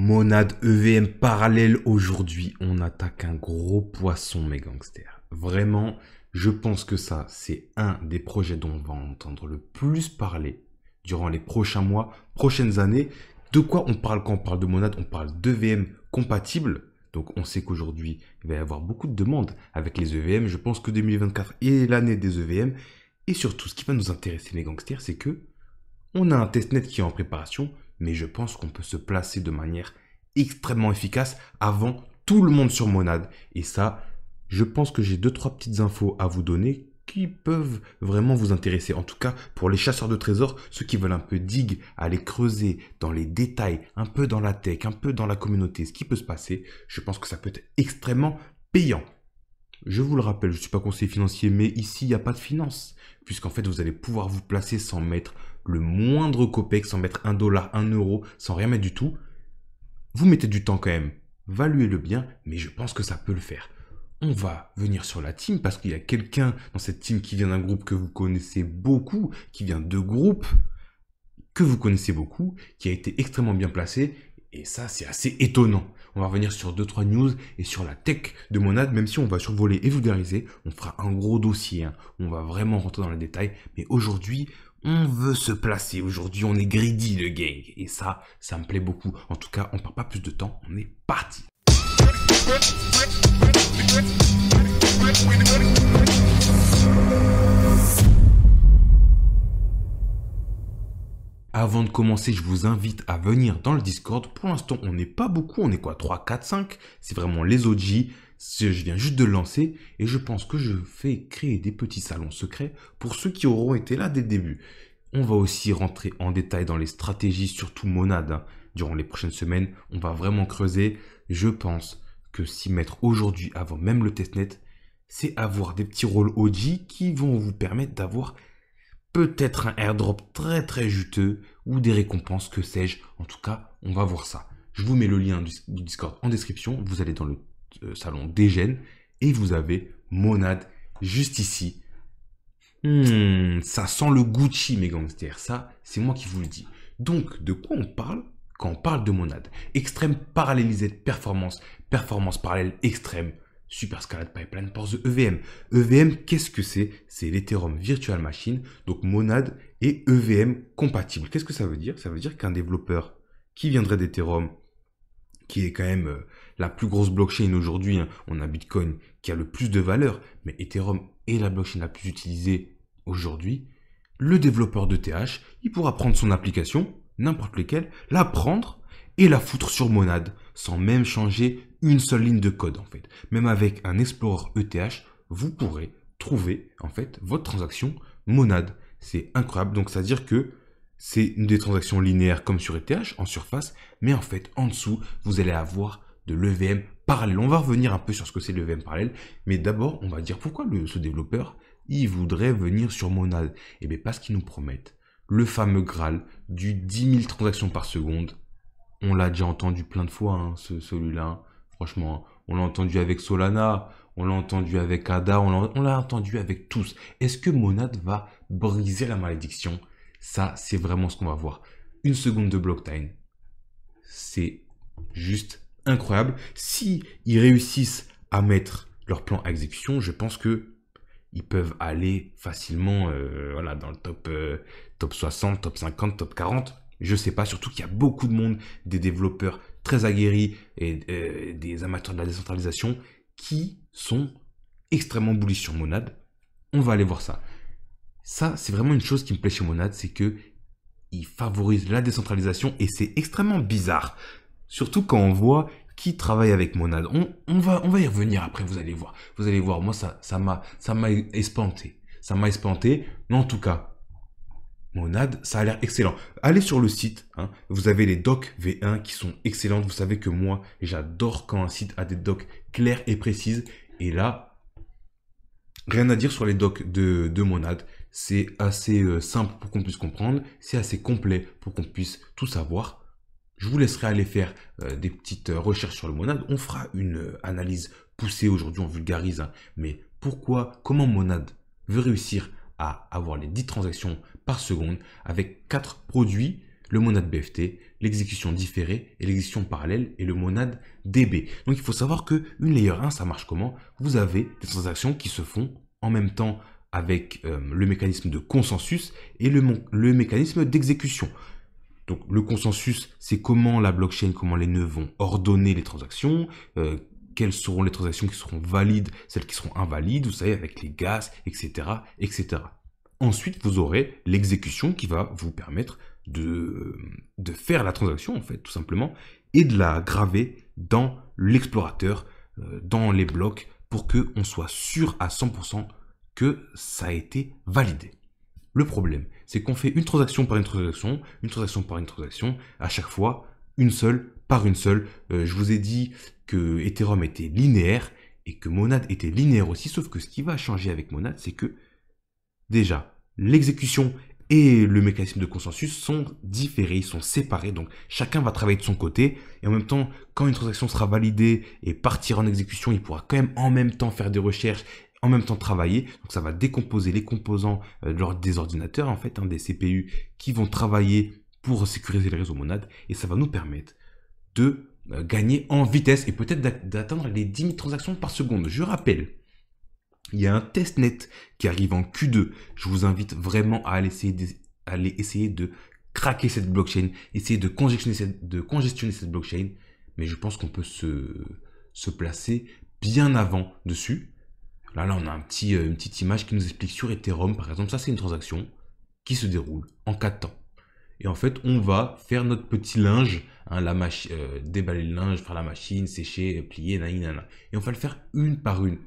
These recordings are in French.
Monade EVM parallèle aujourd'hui, on attaque un gros poisson mes gangsters. Vraiment, je pense que ça, c'est un des projets dont on va entendre le plus parler durant les prochains mois, prochaines années. De quoi on parle quand on parle de Monade? On parle d'EVM compatible. Donc on sait qu'aujourd'hui, il va y avoir beaucoup de demandes avec les EVM. Je pense que 2024 est l'année des EVM. Et surtout, ce qui va nous intéresser mes gangsters, c'est que on a un testnet qui est en préparation, mais je pense qu'on peut se placer de manière extrêmement efficace avant tout le monde sur Monade. Et ça, je pense que j'ai 2-3 petites infos à vous donner qui peuvent vraiment vous intéresser. En tout cas, pour les chasseurs de trésors, ceux qui veulent un peu dig, aller creuser dans les détails, un peu dans la tech, un peu dans la communauté, ce qui peut se passer, je pense que ça peut être extrêmement payant. Je vous le rappelle, je ne suis pas conseiller financier, mais ici, il n'y a pas de finance. Puisqu'en fait, vous allez pouvoir vous placer sans mettre le moindre copec, sans mettre $1, €1, sans rien mettre du tout. Vous mettez du temps quand même. Valuez-le bien, mais je pense que ça peut le faire. On va venir sur la team parce qu'il y a quelqu'un dans cette team qui vient d'un groupe que vous connaissez beaucoup, qui vient de groupes que vous connaissez beaucoup, qui a été extrêmement bien placé. Et ça, c'est assez étonnant. On va revenir sur 2-3 news et sur la tech de Monade, même si on va survoler et vulgariser. On fera un gros dossier. On va vraiment rentrer dans les détails. Mais aujourd'hui, on veut se placer. Aujourd'hui, on est greedy, le gang. Et ça me plaît beaucoup. En tout cas, on ne perd pas plus de temps. On est parti. Avant de commencer, je vous invite à venir dans le Discord. Pour l'instant, on n'est pas beaucoup. On est quoi? 3, 4, 5. C'est vraiment les OG. Je viens juste de le lancer. Et je pense que je vais créer des petits salons secrets pour ceux qui auront été là dès le début. On va aussi rentrer en détail dans les stratégies, surtout Monade. Durant les prochaines semaines, on va vraiment creuser. Je pense que s'y mettre aujourd'hui, avant même le testnet, c'est avoir des petits rôles OG qui vont vous permettre d'avoir peut-être un airdrop très très juteux ou des récompenses, que sais-je. En tout cas, on va voir ça. Je vous mets le lien du Discord en description. Vous allez dans le salon Degen et vous avez Monade juste ici. Ça sent le Gucci mes gangsters. Ça, c'est moi qui vous le dis. Donc, de quoi on parle quand on parle de Monade? Extrême parallélisée de performance, performance parallèle extrême. Super Scaled Pipeline pour the EVM. EVM, qu'est-ce que c'est? C'est l'Ethereum Virtual Machine. Donc Monade est EVM compatible. Qu'est-ce que ça veut dire? Ça veut dire qu'un développeur qui viendrait d'Ethereum, qui est quand même la plus grosse blockchain aujourd'hui, on a Bitcoin qui a le plus de valeur, mais Ethereum est la blockchain la plus utilisée aujourd'hui. Le développeur de TH, il pourra prendre son application, n'importe laquelle, la prendre et la foutre sur Monade, sans même changer une seule ligne de code en fait. Même avec un Explorer ETH, vous pourrez trouver en fait votre transaction Monade. C'est incroyable. Donc ça veut dire que c'est des transactions linéaires comme sur ETH en surface, mais en fait en dessous, vous allez avoir de l'EVM parallèle. On va revenir un peu sur ce que c'est l'EVM parallèle, mais d'abord on va dire pourquoi ce développeur il voudrait venir sur Monade. Et bien parce qu'ils nous promettent le fameux Graal du 10 000 transactions par seconde. On l'a déjà entendu plein de fois, celui-là. Franchement, on l'a entendu avec Solana, on l'a entendu avec ADA, on l'a entendu avec tous. Est-ce que Monade va briser la malédiction? Ça, c'est vraiment ce qu'on va voir. Une seconde de block time. C'est juste incroyable. Si ils réussissent à mettre leur plan à exécution, je pense que ils peuvent aller facilement voilà, dans le top 60, top 50, top 40. Je sais pas, surtout qu'il y a beaucoup de monde, des développeurs très aguerris et des amateurs de la décentralisation qui sont extrêmement bullish sur Monade. On va aller voir ça. Ça, c'est vraiment une chose qui me plaît chez Monade, c'est que il favorise la décentralisation et c'est extrêmement bizarre. Surtout quand on voit qui travaille avec Monade. On va y revenir après, vous allez voir. Vous allez voir, moi ça m'a espanté. Ça m'a espanté, mais en tout cas, Monade, ça a l'air excellent. Allez sur le site, vous avez les docs V1 qui sont excellentes. Vous savez que moi, j'adore quand un site a des docs clairs et précises. Et là, rien à dire sur les docs de Monade. C'est assez simple pour qu'on puisse comprendre. C'est assez complet pour qu'on puisse tout savoir. Je vous laisserai aller faire des petites recherches sur le Monade. On fera une analyse poussée. Aujourd'hui, on vulgarise. Mais comment Monade veut réussir à avoir les 10 transactions par seconde avec 4 produits, le Monade BFT, l'exécution différée et l'exécution parallèle et le monade DB. Donc il faut savoir que une layer 1, ça marche comment? Vous avez des transactions qui se font en même temps avec le mécanisme de consensus et le mécanisme d'exécution. Donc le consensus, c'est comment la blockchain, comment les nœuds vont ordonner les transactions, quelles seront les transactions qui seront valides, celles qui seront invalides, vous savez, avec les gas, etc., etc. Ensuite, vous aurez l'exécution qui va vous permettre de faire la transaction, en fait, tout simplement, et de la graver dans l'explorateur, dans les blocs, pour qu'on soit sûr à 100% que ça a été validé. Le problème, c'est qu'on fait une transaction par une transaction, une transaction par une transaction, à chaque fois, une seule par une seule. Je vous ai dit que Ethereum était linéaire et que Monad était linéaire aussi, sauf que ce qui va changer avec Monad, c'est que déjà, l'exécution et le mécanisme de consensus sont différés, ils sont séparés, donc chacun va travailler de son côté, et en même temps, quand une transaction sera validée et partir en exécution, il pourra quand même en même temps faire des recherches, en même temps travailler, donc ça va décomposer les composants des ordinateurs, en fait, des CPU qui vont travailler pour sécuriser le réseau Monad, et ça va nous permettre de gagner en vitesse et peut-être d'atteindre les 10 000 transactions par seconde. Je rappelle, il y a un testnet qui arrive en Q2. Je vous invite vraiment à aller essayer de craquer cette blockchain, essayer de congestionner cette blockchain, mais je pense qu'on peut se placer bien avant dessus. Là, on a une petite image qui nous explique sur Ethereum, par exemple, ça c'est une transaction qui se déroule en 4 temps. Et en fait, on va faire notre petit linge, déballer le linge, faire la machine, sécher, plier, nanana. Et on va le faire une par une.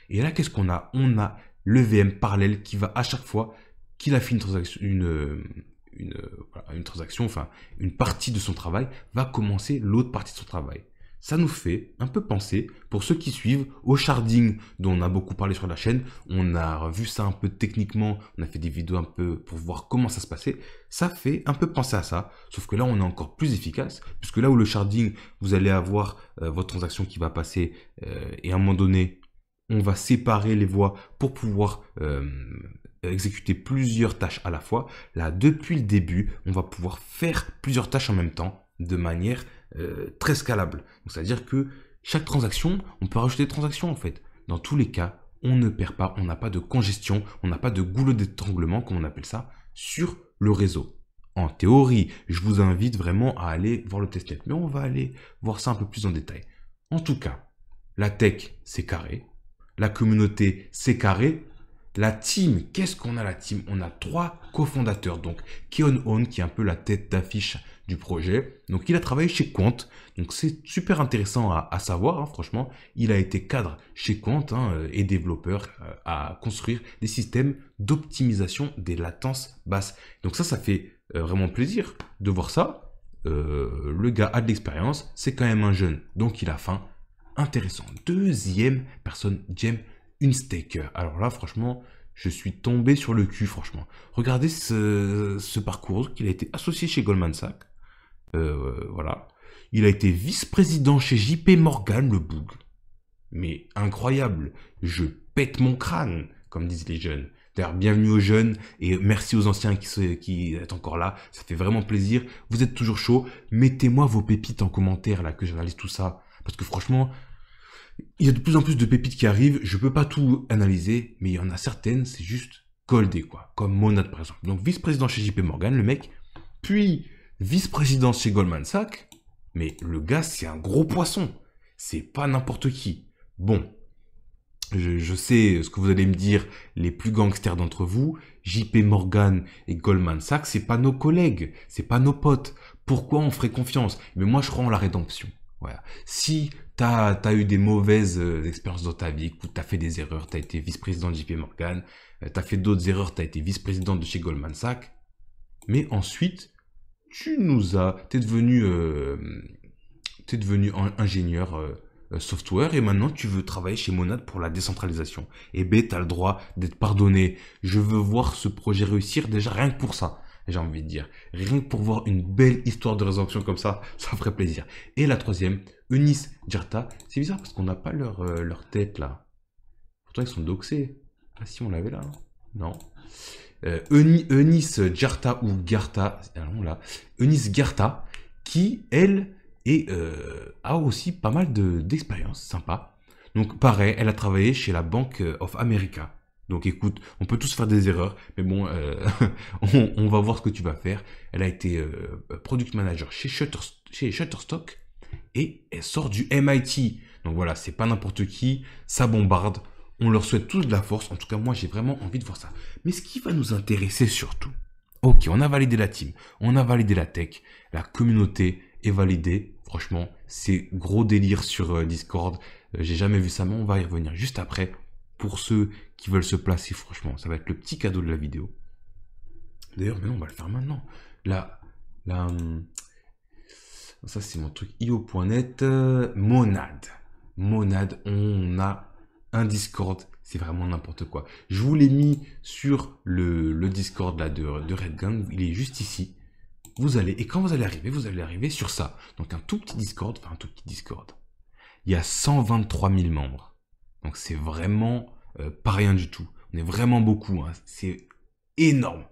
Et là, qu'est-ce qu'on a? On a le VM parallèle qui va à chaque fois qu'il a fait une transaction, enfin une partie de son travail, va commencer l'autre partie de son travail. Ça nous fait un peu penser, pour ceux qui suivent, au sharding dont on a beaucoup parlé sur la chaîne. On a vu ça un peu techniquement, on a fait des vidéos un peu pour voir comment ça se passait. Ça fait un peu penser à ça, sauf que là on est encore plus efficace, puisque là où le sharding, vous allez avoir votre transaction qui va passer et à un moment donné, on va séparer les voies pour pouvoir exécuter plusieurs tâches à la fois. Là, depuis le début, on va pouvoir faire plusieurs tâches en même temps de manière très scalable. C'est-à-dire que chaque transaction, on peut rajouter des transactions en fait. Dans tous les cas, on ne perd pas, on n'a pas de congestion, on n'a pas de goulot d'étranglement, comme on appelle ça, sur le réseau. En théorie, je vous invite vraiment à aller voir le testnet, mais on va aller voir ça un peu plus en détail. En tout cas, la tech, c'est carré. La communauté, c'est carré. La team, qu'est-ce qu'on a la team? On a 3 cofondateurs. Donc, Keon On, qui est un peu la tête d'affiche du projet. Donc, il a travaillé chez Quant. Donc, c'est super intéressant à savoir, franchement. Il a été cadre chez Quant et développeur à construire des systèmes d'optimisation des latences basses. Donc, ça fait vraiment plaisir de voir ça. Le gars a de l'expérience. C'est quand même un jeune. Donc, il a faim. Intéressant. Deuxième personne, Jem Unstaker. Alors là, franchement, je suis tombé sur le cul, franchement. Regardez ce parcours qu'il a été associé chez Goldman Sachs. Voilà. Il a été vice-président chez JP Morgan, le boug. Mais incroyable. Je pète mon crâne, comme disent les jeunes. D'ailleurs, bienvenue aux jeunes et merci aux anciens qui êtes encore là. Ça fait vraiment plaisir. Vous êtes toujours chaud. Mettez-moi vos pépites en commentaire, là, que j'analyse tout ça. Parce que franchement, il y a de plus en plus de pépites qui arrivent. Je peux pas tout analyser, mais il y en a certaines, c'est juste goldé, quoi. Comme Monad, par exemple. Donc, vice-président chez JP Morgan, le mec. Puis, vice-président chez Goldman Sachs. Mais le gars, c'est un gros poisson. C'est pas n'importe qui. Bon. Je sais ce que vous allez me dire, les plus gangsters d'entre vous. JP Morgan et Goldman Sachs, c'est pas nos collègues. C'est pas nos potes. Pourquoi on ferait confiance? Mais moi, je crois en la rédemption. Voilà. Si t'as eu des mauvaises expériences dans ta vie, que t'as fait des erreurs, t'as été vice-président de JP Morgan, t'as fait d'autres erreurs, t'as été vice-président de chez Goldman Sachs, mais ensuite, t'es devenu ingénieur software et maintenant tu veux travailler chez Monad pour la décentralisation. Eh ben, t'as le droit d'être pardonné. Je veux voir ce projet réussir déjà rien que pour ça. J'ai envie de dire, rien que pour voir une belle histoire de résurrection comme ça ferait plaisir. Et la troisième, Eunice Djarta, c'est bizarre parce qu'on n'a pas leur tête là. Pourtant ils sont doxés. Ah si, on l'avait là, hein. Non. Eunice Gerta ou Gerta, là, Eunice Gerta, qui, elle, a aussi pas mal d'expérience, sympa. Donc pareil, elle a travaillé chez la Bank of America. Donc écoute, on peut tous faire des erreurs, mais bon, on va voir ce que tu vas faire. Elle a été product manager chez Shutterstock et elle sort du MIT. Donc voilà, c'est pas n'importe qui, ça bombarde. On leur souhaite tous de la force. En tout cas, moi, j'ai vraiment envie de voir ça. Mais ce qui va nous intéresser surtout, ok, on a validé la team, on a validé la tech, la communauté est validée. Franchement, c'est gros délire sur Discord. J'ai jamais vu ça, mais on va y revenir juste après. Pour ceux qui veulent se placer, franchement, ça va être le petit cadeau de la vidéo. D'ailleurs, maintenant, on va le faire maintenant. Ça, c'est mon truc io.net. Monad. Monad, on a un Discord. C'est vraiment n'importe quoi. Je vous l'ai mis sur le Discord là, de Red Gang. Il est juste ici. Et quand vous allez arriver sur ça. Donc un tout petit Discord. Enfin, un tout petit Discord. Il y a 123 000 membres. Donc c'est vraiment pas rien du tout. On est vraiment beaucoup. Hein. C'est énorme.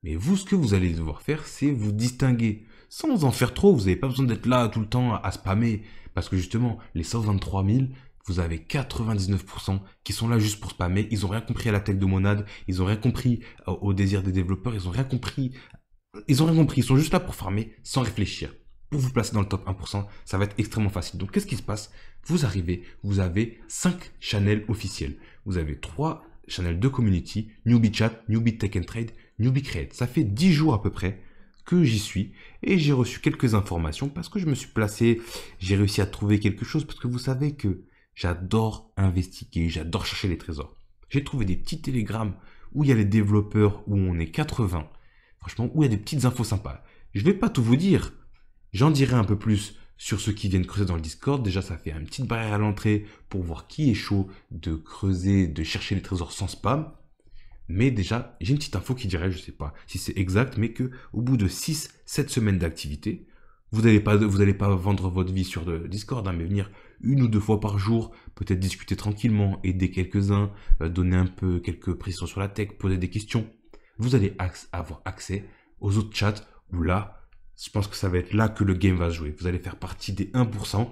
Mais vous, ce que vous allez devoir faire, c'est vous distinguer. Sans en faire trop, vous n'avez pas besoin d'être là tout le temps à spammer. Parce que justement, les 123 000, vous avez 99% qui sont là juste pour spammer. Ils n'ont rien compris à la tech de Monad. Ils n'ont rien compris au désir des développeurs. Ils n'ont rien compris. Ils sont juste là pour farmer sans réfléchir. Pour vous placer dans le top 1%, ça va être extrêmement facile. Donc, qu'est-ce qui se passe? Vous arrivez, vous avez 5 channels officiels. Vous avez 3 channels de community, Newbie Chat, Newbie Tech and Trade, Newbie Create. Ça fait 10 jours à peu près que j'y suis et j'ai reçu quelques informations parce que je me suis placé, j'ai réussi à trouver quelque chose parce que vous savez que j'adore investiguer, j'adore chercher les trésors. J'ai trouvé des petits télégrammes où il y a les développeurs, où on est 80, franchement, où il y a des petites infos sympas. Je vais pas tout vous dire, j'en dirai un peu plus sur ceux qui viennent creuser dans le Discord. Déjà, ça fait une petite barrière à l'entrée pour voir qui est chaud de creuser, de chercher les trésors sans spam. Mais déjà, j'ai une petite info qui dirait, je sais pas si c'est exact, mais que au bout de 6-7 semaines d'activité, vous n'allez pas vendre votre vie sur le Discord, hein, mais venir 1 ou 2 fois par jour, peut-être discuter tranquillement, aider quelques-uns, donner un peu quelques précisions sur la tech, poser des questions. Vous allez avoir accès aux autres chats où là, je pense que ça va être là que le game va se jouer. Vous allez faire partie des 1%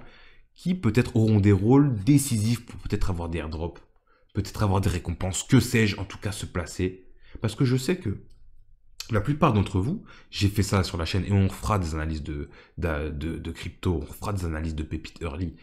qui peut-être auront des rôles décisifs pour peut-être avoir des airdrops, peut-être avoir des récompenses, que sais-je, en tout cas se placer. Parce que je sais que la plupart d'entre vous, j'ai fait ça sur la chaîne et on fera des analyses de crypto, on fera des analyses de pépites early.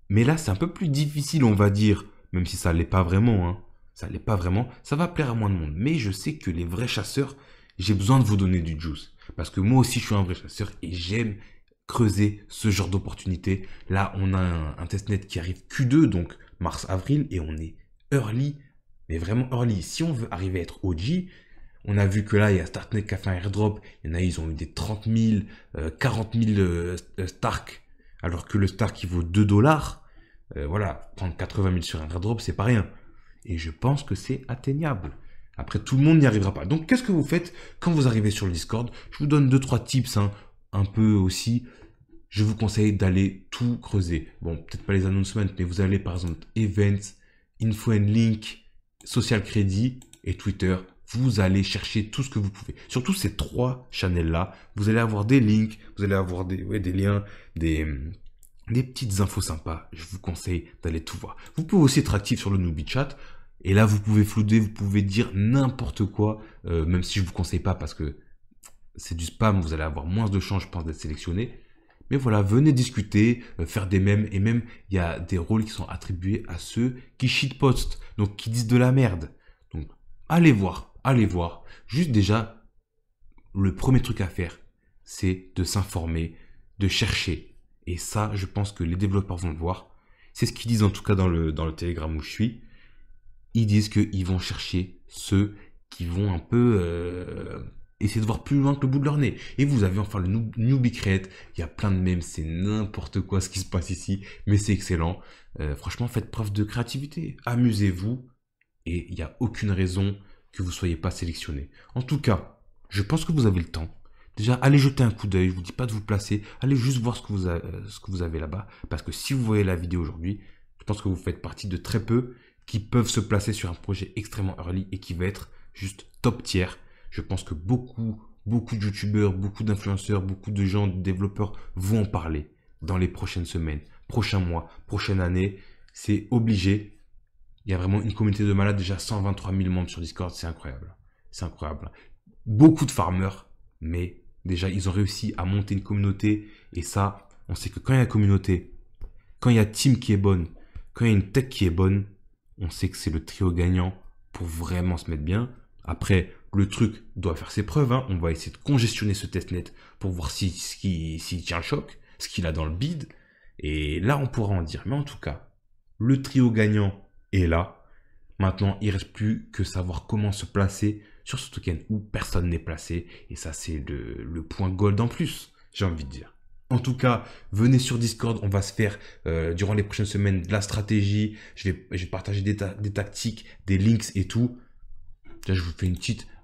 Mais là, c'est un peu plus difficile, on va dire, même si ça l'est pas vraiment, hein. Ça l'est pas vraiment, ça va plaire à moins de monde. Mais je sais que les vrais chasseurs, j'ai besoin de vous donner du juice. Parce que moi aussi, je suis un vrai chasseur et j'aime creuser ce genre d'opportunités. Là, on a un testnet qui arrive Q2, donc mars-avril, et on est early, mais vraiment early. Si on veut arriver à être OG, on a vu que là, il y a Startnet qui a fait un airdrop. Il y en a, ils ont eu des 30 000, 40 000 Stark, alors que le Stark, il vaut 2 $. Voilà, prendre 80 000 sur un airdrop, c'est pas rien. Et je pense que c'est atteignable. Après, tout le monde n'y arrivera pas. Donc, qu'est-ce que vous faites quand vous arrivez sur le Discord? Je vous donne 2-3 tips, hein, un peu aussi. Je vous conseille d'aller tout creuser. Bon, peut-être pas les announcements, mais vous allez par exemple Events, Info and Link, Social Credit et Twitter. Vous allez chercher tout ce que vous pouvez. Surtout ces 3 channels-là, vous allez avoir des links, vous allez avoir des liens, des petites infos sympas. Je vous conseille d'aller tout voir. Vous pouvez aussi être actif sur le Newbie Chat. Et là, vous pouvez flouder, vous pouvez dire n'importe quoi, même si je ne vous conseille pas parce que c'est du spam, vous allez avoir moins de chances, je pense, d'être sélectionné. Mais voilà, venez discuter, faire des mèmes, et même, il y a des rôles qui sont attribués à ceux qui shitpostent, donc qui disent de la merde. Donc, allez voir. Juste déjà, le premier truc à faire, c'est de s'informer, de chercher. Et ça, je pense que les développeurs vont le voir. C'est ce qu'ils disent en tout cas dans le Telegram où je suis. Ils disent qu'ils vont chercher ceux qui vont un peu essayer de voir plus loin que le bout de leur nez. Et vous avez enfin le Newbie Create. Il y a plein de mèmes, c'est n'importe quoi ce qui se passe ici, mais c'est excellent. Franchement, faites preuve de créativité, amusez-vous, et il n'y a aucune raison que vous ne soyez pas sélectionné. En tout cas, je pense que vous avez le temps. Déjà, allez jeter un coup d'œil, je ne vous dis pas de vous placer, allez juste voir ce que vous avez là-bas, parce que si vous voyez la vidéo aujourd'hui, je pense que vous faites partie de très peu qui peuvent se placer sur un projet extrêmement early et qui va être juste top tier. Je pense que beaucoup de youtubeurs, beaucoup d'influenceurs, beaucoup de gens, de développeurs vont en parler dans les prochaines semaines, prochains mois, prochaine année. C'est obligé. Il y a vraiment une communauté de malades, déjà 123 000 membres sur Discord, c'est incroyable. C'est incroyable. Beaucoup de farmers, mais déjà ils ont réussi à monter une communauté. Et ça, on sait que quand il y a une communauté, quand il y a team qui est bonne, quand il y a une tech qui est bonne, on sait que c'est le trio gagnant pour vraiment se mettre bien. Après, le truc doit faire ses preuves. Hein. On va essayer de congestionner ce testnet pour voir s'il tient le choc, ce qu'il a dans le bid. Et là, on pourra en dire. Mais en tout cas, le trio gagnant est là. Maintenant, il ne reste plus que savoir comment se placer sur ce token où personne n'est placé. Et ça, c'est le point gold en plus, j'ai envie de dire. En tout cas, venez sur Discord, on va se faire durant les prochaines semaines de la stratégie. Je vais partager des tactiques, des links et tout. Là, je vous fais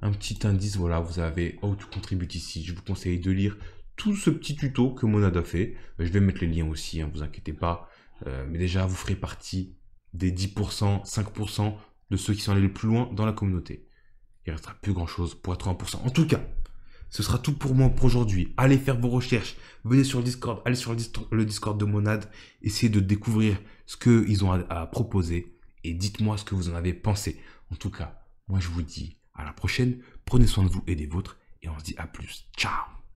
un petit indice. Voilà, vous avez How to Contribute ici. Je vous conseille de lire tout ce petit tuto que Monad a fait. Je vais mettre les liens aussi, hein, vous inquiétez pas. Mais déjà, vous ferez partie des 10%, 5% de ceux qui sont allés le plus loin dans la communauté. Il ne restera plus grand chose pour être 1%. En tout cas, ce sera tout pour moi pour aujourd'hui. Allez faire vos recherches. Venez sur le Discord. Allez sur le Discord de Monad. Essayez de découvrir ce qu'ils ont à proposer. Et dites-moi ce que vous en avez pensé. En tout cas, moi je vous dis à la prochaine. Prenez soin de vous et des vôtres. Et on se dit à plus. Ciao.